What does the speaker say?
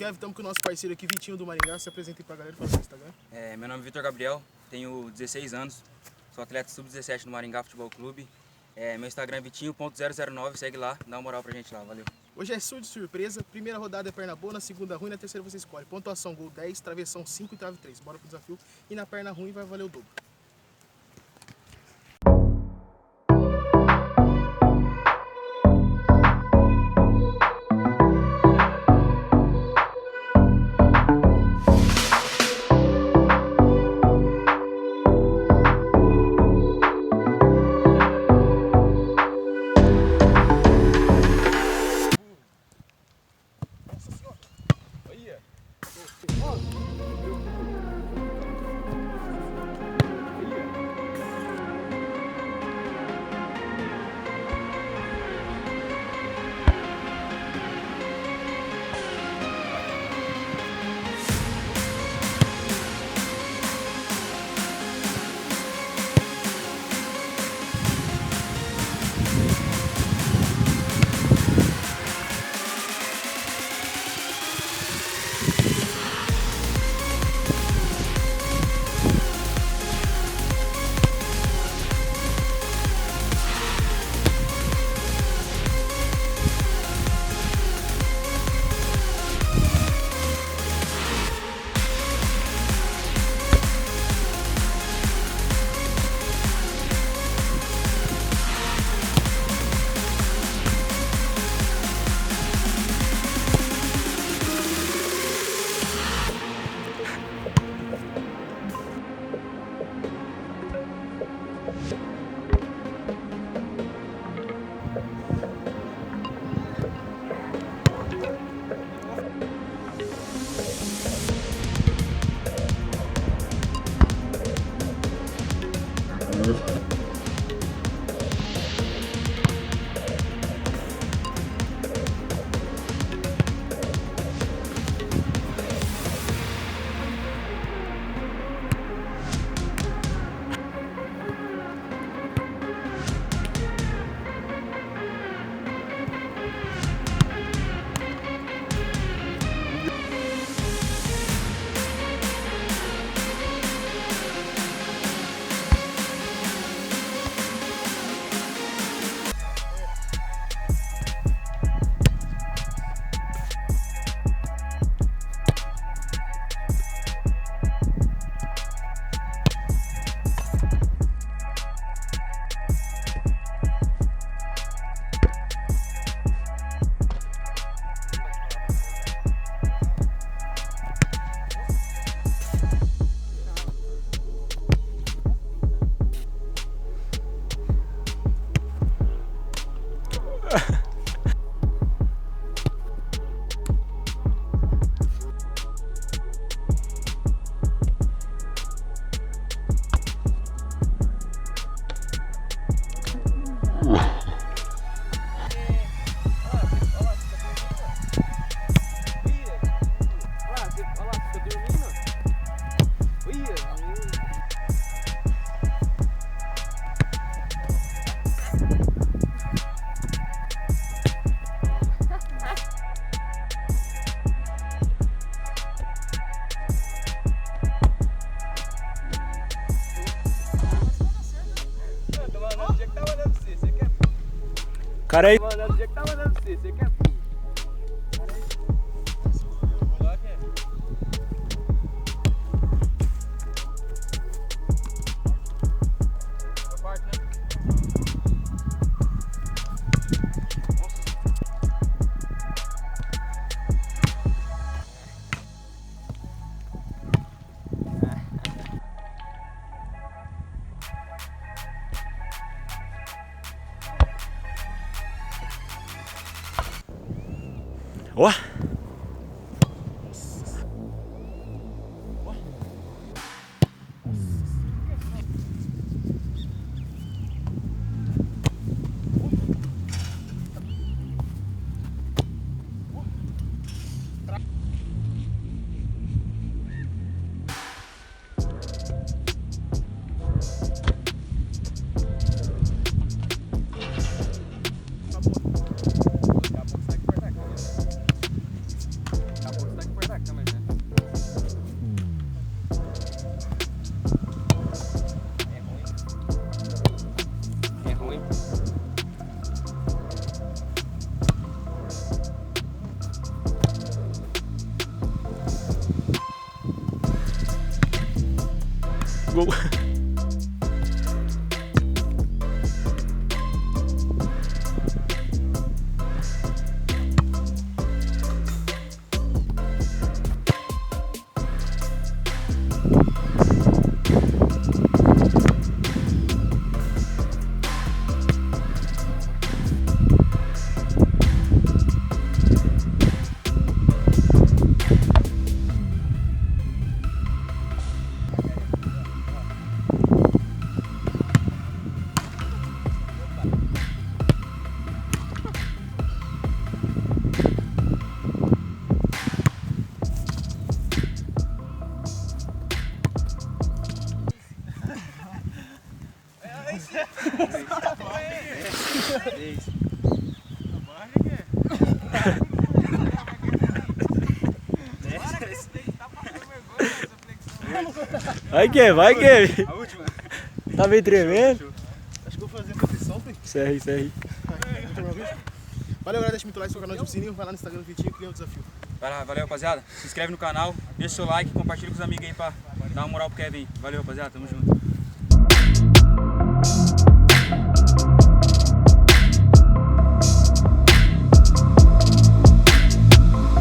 Kevin, estamos com o nosso parceiro aqui, Vitinho do Maringá. Se apresente pra galera, fala seu Instagram. Meu nome é Vitor Gabriel, tenho 16 anos, sou atleta sub-17 no Maringá Futebol Clube. Meu Instagram é vitinho.009, segue lá, dá uma moral pra gente lá, valeu. Hoje é show de surpresa, primeira rodada é perna boa, na segunda ruim, na terceira você escolhe. Pontuação, gol 10, travessão 5 e trave 3. Bora pro desafio. E na perna ruim vai valer o dobro. Cara aí. Mano, o dia que tá mandando pra você quer? Ó. gol. Vai, Kevin. A última. Tá meio tremendo? Acho que eu vou fazer proteção, filho. Isso aí. Valeu, galera. Deixa muito like no canal do Sininho. Vai lá no Instagram do Vitinho e cria um desafio. Vai lá, valeu, rapaziada. Se inscreve no canal, deixa o seu like, compartilha com os amigos aí pra dar uma moral pro Kevin. Valeu, rapaziada. Tamo junto.